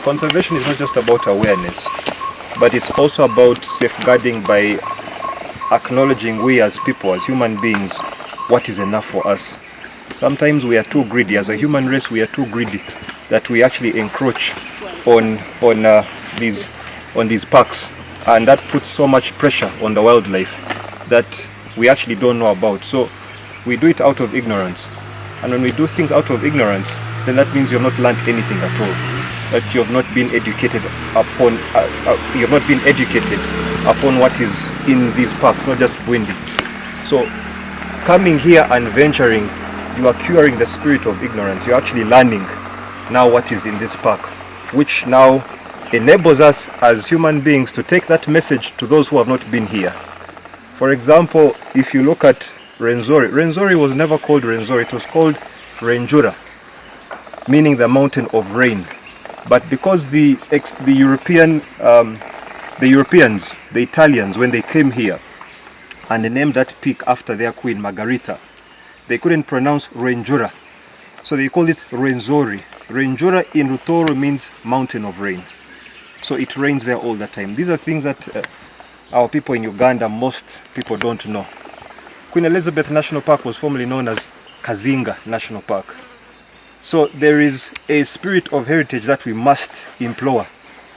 Conservation is not just about awareness, but it's also about safeguarding by acknowledging we as people, as human beings, what is enough for us. Sometimes we are too greedy. As a human race, we are too greedy that we actually encroach on these parks, and that puts so much pressure on the wildlife that we actually don't know about. So we do it out of ignorance, and when we do things out of ignorance, then that means you've not learned anything at all. That you have not been educated upon. You have not been educated upon what is in these parks, not just Bwindi. So coming here and venturing, you are curing the spirit of ignorance. You're actually learning now what is in this park, which now enables us as human beings to take that message to those who have not been here. For example, if you look at Rwenzori was never called Rwenzori, it was called Renjura, meaning the mountain of rain. But because the Europeans, the Italians, when they came here and they named that peak after their queen Margherita, they couldn't pronounce Renjura, so they called it Rwenzori. Renjura in Rutoro means mountain of rain. So it rains there all the time. These are things that our people in Uganda, most people don't know. Queen Elizabeth National Park was formerly known as Kazinga National Park. So there is a spirit of heritage that we must implore,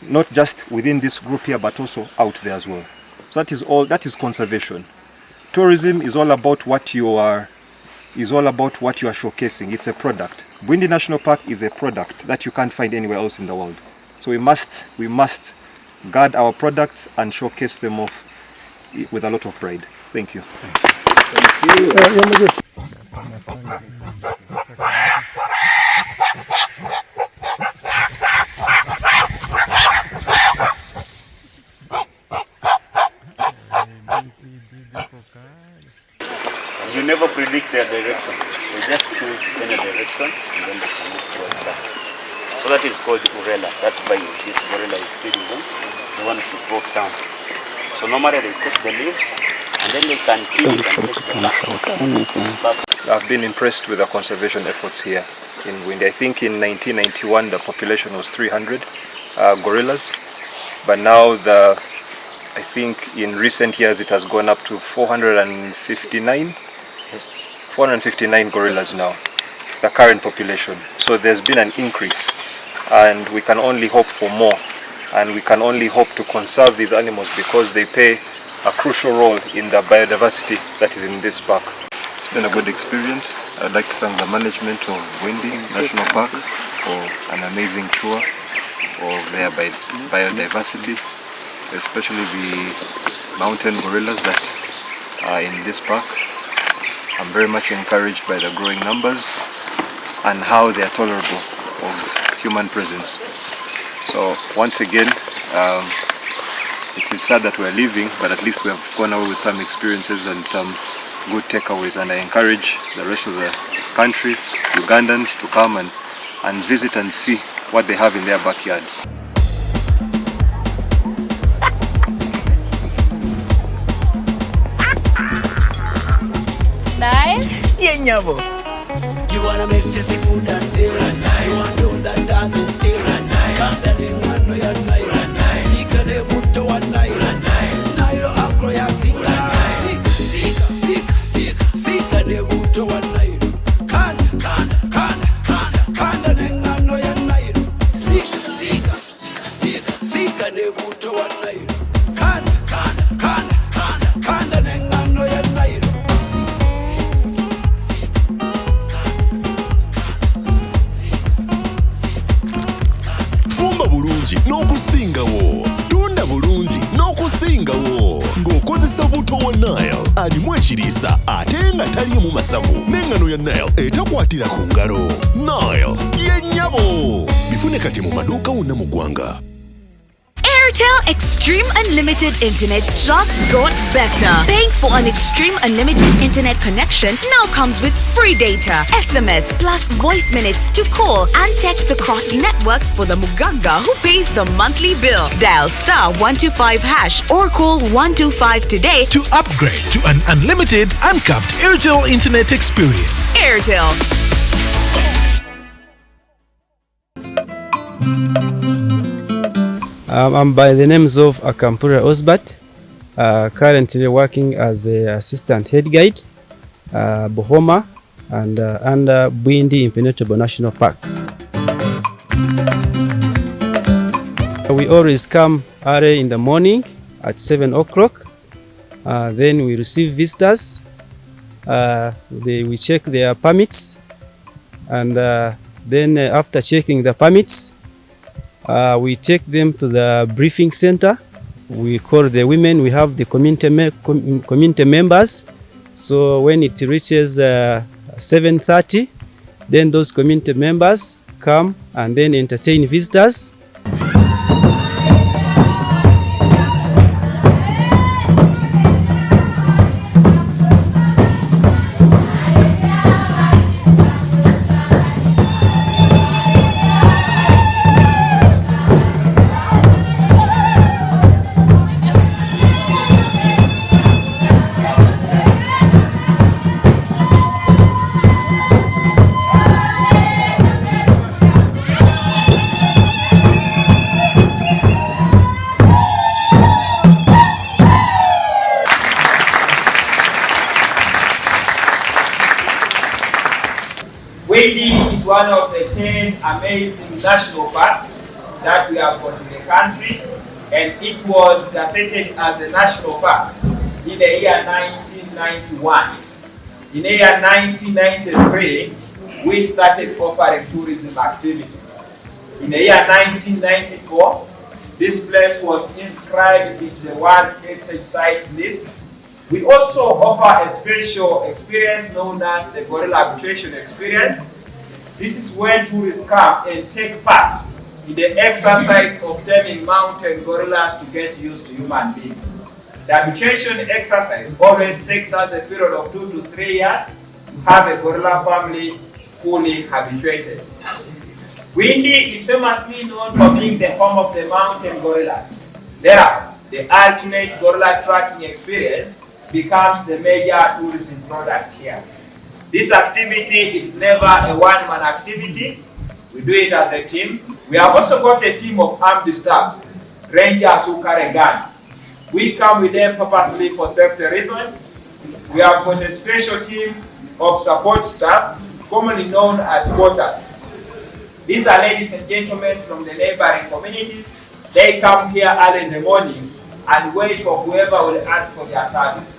not just within this group here, but also out there as well. So that is conservation. Tourism is all about what you are showcasing. It's a product. Bwindi National Park is a product that you can't find anywhere else in the world. So we must guard our products and showcase them off with a lot of pride. Thank you. Thank you. You never predict their direction. They just choose any direction and then they can move towards that. So that is called the gorilla. That's why this gorilla is feeding them. They want to walk down. So normally they take the leaves and then they can peel it and take the back. I've been impressed with the conservation efforts here in Bwindi. I think in 1991 the population was 300 gorillas, but now I think in recent years it has gone up to 459 gorillas now, the current population. So there's been an increase, and we can only hope for more, and we can only hope to conserve these animals because they play a crucial role in the biodiversity that is in this park. It's been a good experience. I'd like to thank the management of Bwindi National Park for an amazing tour of their biodiversity, especially the mountain gorillas that are in this park. I'm very much encouraged by the growing numbers and how they are tolerable of human presence. So once again, it is sad that we're leaving, but at least we have gone away with some experiences and some good takeaways, and I encourage the rest of the country, Ugandans, to come and visit and see what they have in their backyard. Enyumba. You wanna make tasty food and sales. You wanna do that doesn't steal. Come down in one way and night. Sika de buto one night. Nairo akro ya sika. Sika de buto one night. Kanda nengano ya night. Sika de buto one night. Kanda nengano ya night. N'okusingawo tunda bulungi n'okusingawo ng'okozesa buto wa Nile alimu ekiriisa ate nga taliimu masavu n'engano ya Nile etakwatira ku ngalo. Nile y'ennyabo. Bifune kati mu maduuka wonna mu ggwanga. Airtel Extreme Unlimited Internet just got better. Paying for an Extreme Unlimited Internet connection now comes with free data, SMS plus voice minutes to call and text across networks for the Omugaga who pays the monthly bill. Dial *125# or call 125 today to upgrade to an unlimited, uncapped Airtel Internet experience. Airtel. I'm by the names of Akampura Osbat, currently working as an assistant head guide, Bohoma, and under Bwindi Impenetrable National Park. We always come early in the morning at 7 o'clock. Then we receive visitors. We check their permits, and then after checking the permits, we take them to the briefing center. We call the women. We have the community members. So when it reaches 7:30, then those community members come and then entertain visitors. Bwindi is one of the 10 amazing national parks that we have got in the country, and it was gazetted as a national park in the year 1991. In the year 1993, we started offering tourism activities. In the year 1994, this place was inscribed into the World Heritage Sites list. We also offer a special experience known as the Gorilla Arbitration Experience. This is when tourists come and take part in the exercise of taming mountain gorillas to get used to human beings. The arbitration exercise always takes us a period of 2 to 3 years to have a gorilla family fully habituated. Bwindi is famously known for being the home of the mountain gorillas. Therefore, the ultimate gorilla tracking experience becomes the major tourism product here. This activity is never a one-man activity. We do it as a team. We have also got a team of armed staffs, rangers who carry guns. We come with them purposely for safety reasons. We have got a special team of support staff, commonly known as porters. These are ladies and gentlemen from the neighboring communities. They come here early in the morning and wait for whoever will ask for their service.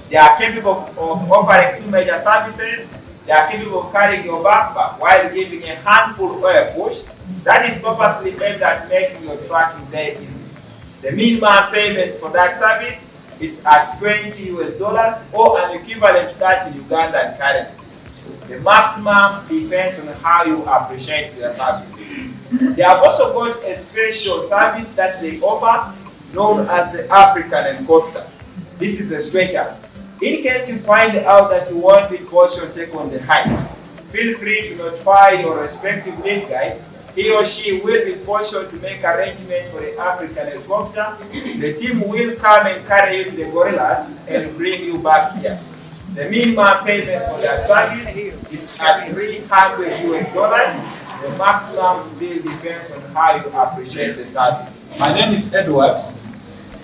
They are capable of offering 2 major services. They are capable of carrying your backpack while giving a handful or a push. That is purposely aimed at making your tracking very easy. The minimum payment for that service is at $20 or an equivalent to that in Ugandan currency. The maximum depends on how you appreciate the service. They have also got a special service that they offer known as the African helicopter. This is a stretcher. In case you find out that you want the portion take on the hike, feel free to notify your respective lead guide. He or she will be portioned to make arrangements for the African helicopter. The team will come and carry you to the gorillas and bring you back here. The minimum payment for that service is at $300. The maximum still depends on how you appreciate the service. My name is Edward.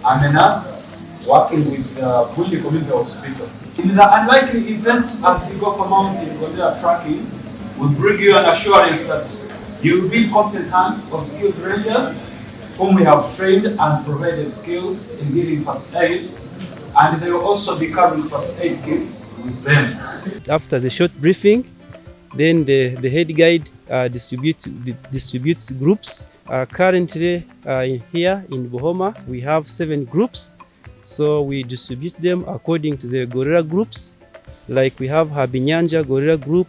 I'm a nurse working with Bwindi Community Hospital. In the unlikely events as you go for mountain gorilla tracking, we bring you an assurance that you will be in competent hands of skilled rangers whom we have trained and provided skills in giving first aid, and they will also be carrying first aid kits with them. After the short briefing, then the head guide distributes groups. Currently here in Bohoma, we have 7 groups. So we distribute them according to the gorilla groups. Like we have Habinyanja gorilla group,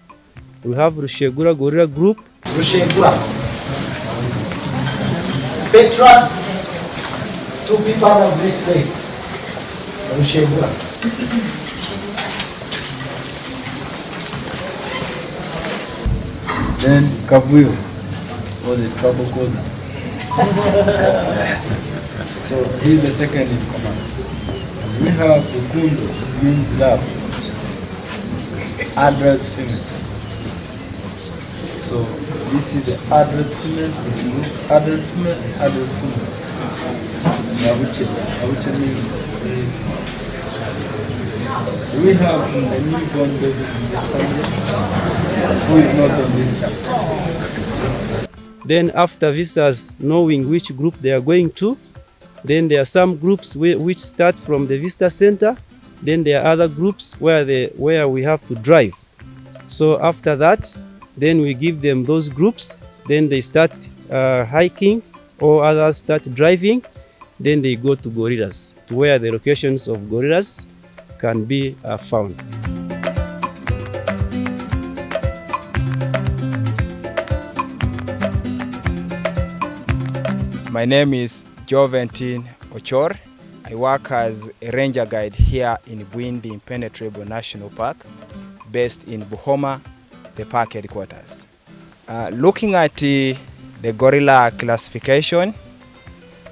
we have Rushegura gorilla group. Rushegura. They trust to be part of great place. Rushegura. Then Kavuyo, or the trouble causer. So he's the second in command. We have Ukundo, means love, adult female. So this is the adult female, adult female, adult female. Abuche means raised. We have a newborn baby in this family who is not on this chapter. Then after visitors knowing which group they are going to, then there are some groups which start from the visitor center. Then there are other groups where we have to drive. So after that, then we give them those groups. Then they start hiking, or others start driving. Then they go to gorillas, to where the locations of gorillas can be found. My name is Joventin Ochor. I work as a ranger guide here in Bwindi Impenetrable National Park, based in Buhoma, the park headquarters. Looking at the gorilla classification,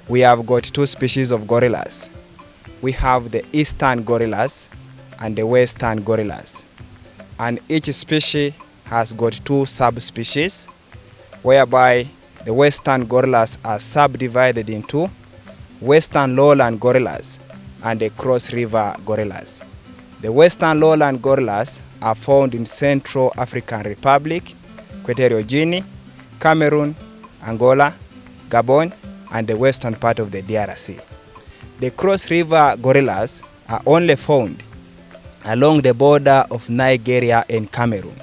we have got two species of gorillas. We have the eastern gorillas and the western gorillas. And each species has got two subspecies, whereby the western gorillas are subdivided into western lowland gorillas and the cross river gorillas. The western lowland gorillas are found in Central African Republic, Equatorial Guinea, Cameroon, Angola, Gabon, and the western part of the DRC. The cross river gorillas are only found along the border of Nigeria and Cameroon.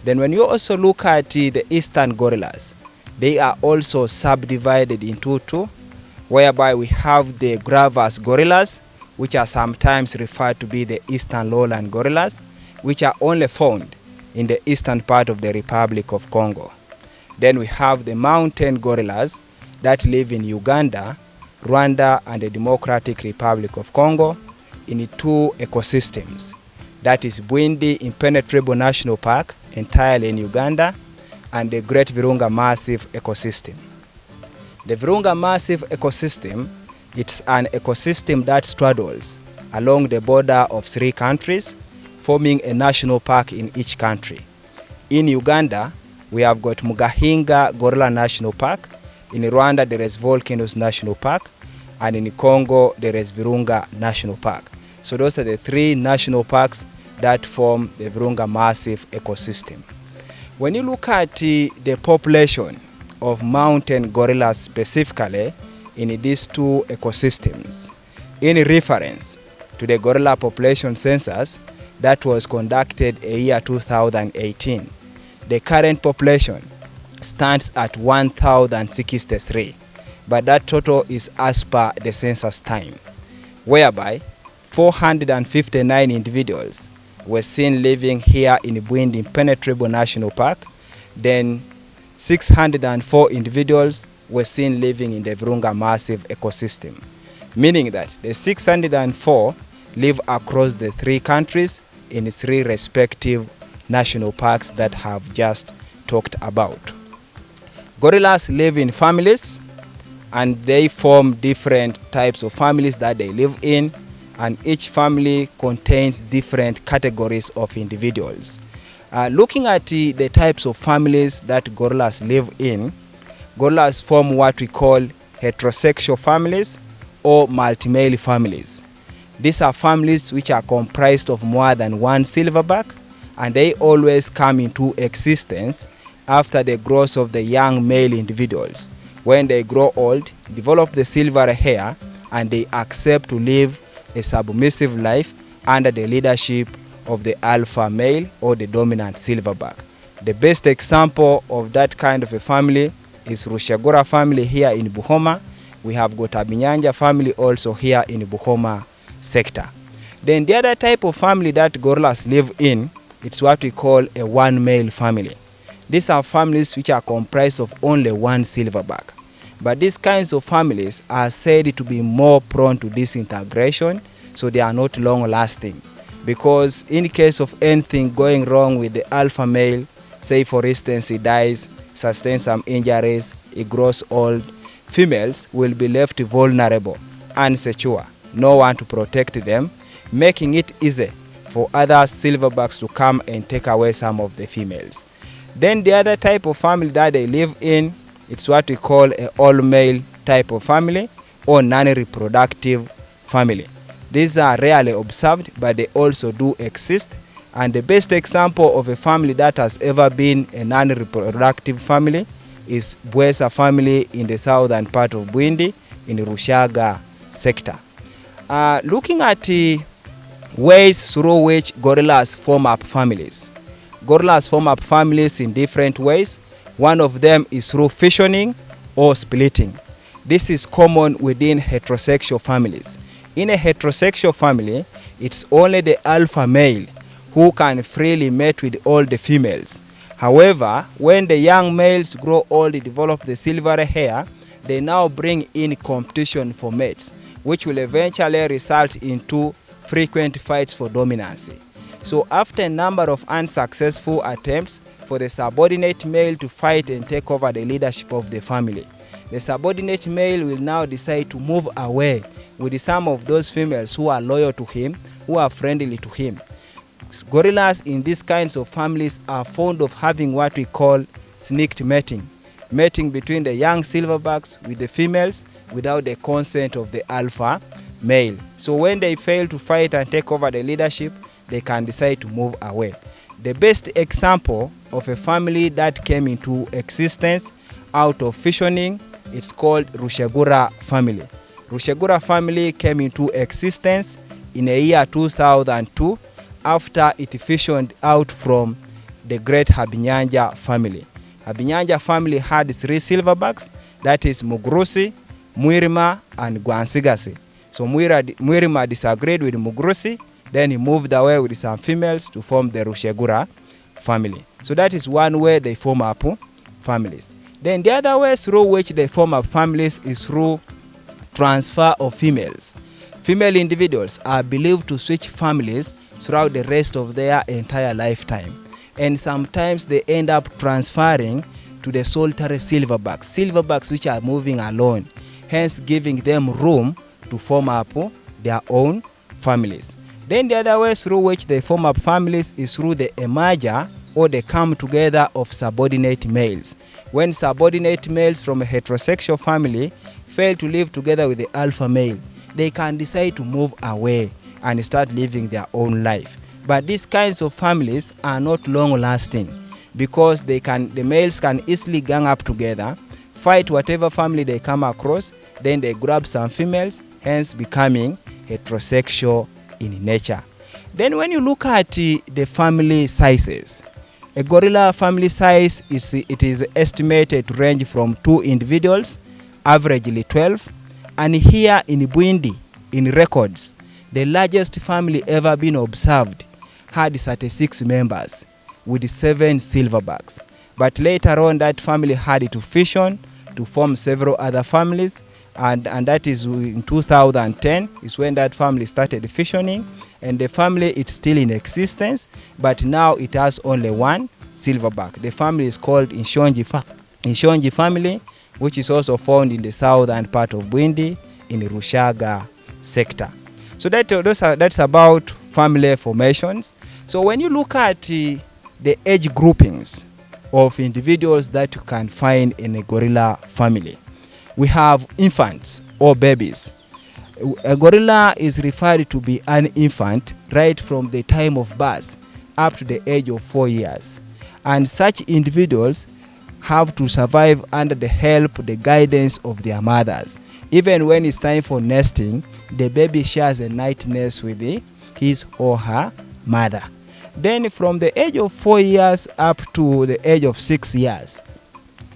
Then when you also look at the eastern gorillas, they are also subdivided into two, whereby we have the gravas gorillas, which are sometimes referred to be the eastern lowland gorillas, which are only found in the eastern part of the Republic of Congo. Then we have the mountain gorillas that live in Uganda, Rwanda, and the Democratic Republic of Congo in two ecosystems. That is Bwindi Impenetrable National Park, entirely in Uganda, and the Great Virunga Massive ecosystem. The Virunga Massive ecosystem, it's an ecosystem that straddles along the border of 3 countries, forming a national park in each country. In Uganda, we have got Mugahinga Gorilla National Park. In Rwanda, there is Volcanoes National Park. And in Congo, there is Virunga National Park. So those are the 3 national parks that form the Virunga Massive ecosystem. When you look at the population of mountain gorillas specifically in these 2 ecosystems, in reference to the gorilla population census that was conducted in year 2018, the current population stands at 1,063, but that total is as per the census time, whereby 459 individuals were seen living here in Bwindi Impenetrable National Park. Then 604 individuals were seen living in the Virunga Massive ecosystem, meaning that the 604 live across the 3 countries in 3 respective national parks that have just talked about. Gorillas live in families, and they form different types of families that they live in, and each family contains different categories of individuals. Looking at the types of families that gorillas live in, gorillas form what we call heterosexual families or multi-male families. These are families which are comprised of more than 1 silverback, and they always come into existence after the growth of the young male individuals. When they grow old, develop the silver hair, and they accept to live a submissive life under the leadership of the alpha male or the dominant silverback. The best example of that kind of a family is Rushagora family here in Buhoma. We have got Abinyanja family also here in Buhoma sector. Then the other type of family that gorillas live in, it's what we call a 1 male family. These are families which are comprised of only 1 silverback. But these kinds of families are said to be more prone to disintegration, so they are not long lasting. Because in case of anything going wrong with the alpha male, say for instance he dies, sustains some injuries, he grows old, females will be left vulnerable and insecure, no one to protect them, making it easy for other silverbacks to come and take away some of the females. Then the other type of family that they live in, it's what we call an all-male type of family or non-reproductive family. These are rarely observed, but they also do exist. And the best example of a family that has ever been a non-reproductive family is Bwesa family in the southern part of Bwindi in the Rushaga sector. Looking at ways through which gorillas form up families. Gorillas form up families in different ways. One of them is through fissioning or splitting. This is common within heterosexual families. In a heterosexual family, it's only the alpha male who can freely mate with all the females. However, when the young males grow old, develop the silver hair, they now bring in competition for mates, which will eventually result into frequent fights for dominancy. So after a number of unsuccessful attempts for the subordinate male to fight and take over the leadership of the family, the subordinate male will now decide to move away with some of those females who are loyal to him, who are friendly to him. Gorillas in these kinds of families are fond of having what we call sneaked mating. Mating between the young silverbacks with the females without the consent of the alpha male. So when they fail to fight and take over the leadership, they can decide to move away. The best example of a family that came into existence out of fissioning, it's called Rushegura family. Rushegura family came into existence in the year 2002 after it fissioned out from the great Habinyanja family. Habinyanja family had 3 silverbacks, that is Mugrusi, Mwirima, and Gwansigasi. So Mwirima disagreed with Mugrusi, then he moved away with some females to form the Rushegura family. So that is one way they form up families. Then the other way through which they form up families is through transfer of females. Female individuals are believed to switch families throughout the rest of their entire lifetime. And sometimes they end up transferring to the solitary silverbacks, silverbacks which are moving alone, hence giving them room to form up their own families. Then the other way through which they form up families is through the emerger or the come together of subordinate males. When subordinate males from a heterosexual family fail to live together with the alpha male, they can decide to move away and start living their own life. But these kinds of families are not long lasting because the males can easily gang up together, fight whatever family they come across, then they grab some females, hence becoming heterosexual in nature. Then when you look at the family sizes, a gorilla family size is estimated to range from 2 individuals, averagely 12, and here in Bwindi, in records, the largest family ever been observed had 36 members with 7 silverbacks. But later on, that family had to fission to form several other families, and that is in 2010 is when that family started fissioning, and the family is still in existence, but now it has only 1 silverback. The family is called Inshonji family, which is also found in the southern part of Bwindi in the Rushaga sector. So that's about family formations. So when you look at the age groupings of individuals that you can find in a gorilla family, we have infants or babies. A gorilla is referred to be an infant right from the time of birth up to the age of 4 years. And such individuals have to survive under the help, the guidance of their mothers. Even when it's time for nesting, the baby shares a night nest with his or her mother. Then from the age of 4 years up to the age of 6 years,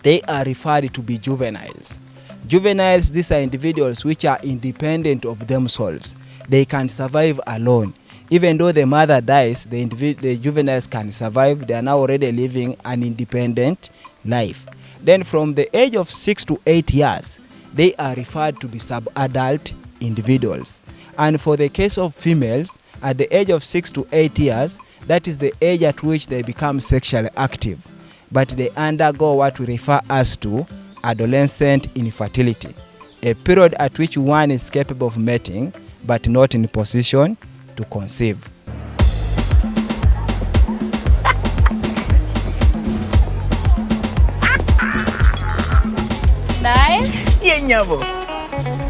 they are referred to be juveniles. Juveniles, these are individuals which are independent of themselves. They can survive alone. Even though the mother dies, the juveniles can survive. They are now already living an independent life. Then from the age of 6 to 8 years, they are referred to be sub-adult individuals. And for the case of females, at the age of 6 to 8 years, that is the age at which they become sexually active. But they undergo what we refer as to adolescent infertility, a period at which one is capable of mating but not in position to conceive. Nyabo.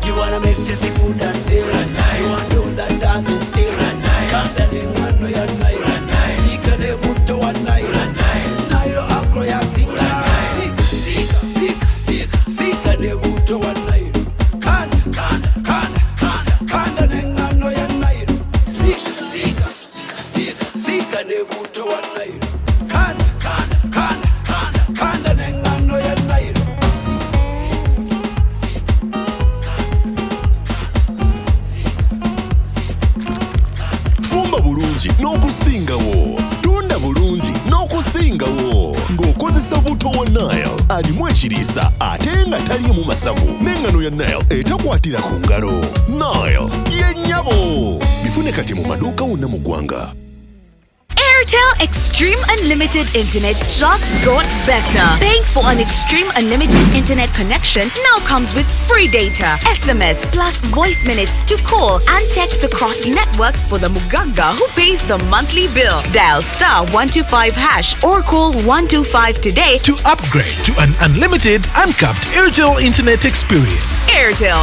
You wanna make tasty food and sales. You want to do that doesn't steal. Kanda de ngano ya nairo. Sika de buto wa nairo. Nairo akro ya singa. Sika de buto wa nairo. Kanda de ngano ya nairo. Sika de buto wa nairo. Kanda de ngano ya nairo. Fumba bulungi n'okusingawo, tunda bulungi n'okusingawo ng'okozesa buto wa Nile alimu ekiriisa ate nga taliimu masavu n'engano ya Nile etakwatira ku ngalo. Nile y'ennyabo. Bifune kati mu maduuka wonna mu ggwanga. Airtel Extreme Unlimited Internet just got better. Paying for an Extreme Unlimited Internet connection now comes with free data, SMS plus voice minutes to call and text across networks for the Omugaga who pays the monthly bill. Dial *125# or call 125 today to upgrade to an unlimited, uncapped Airtel Internet experience. Airtel.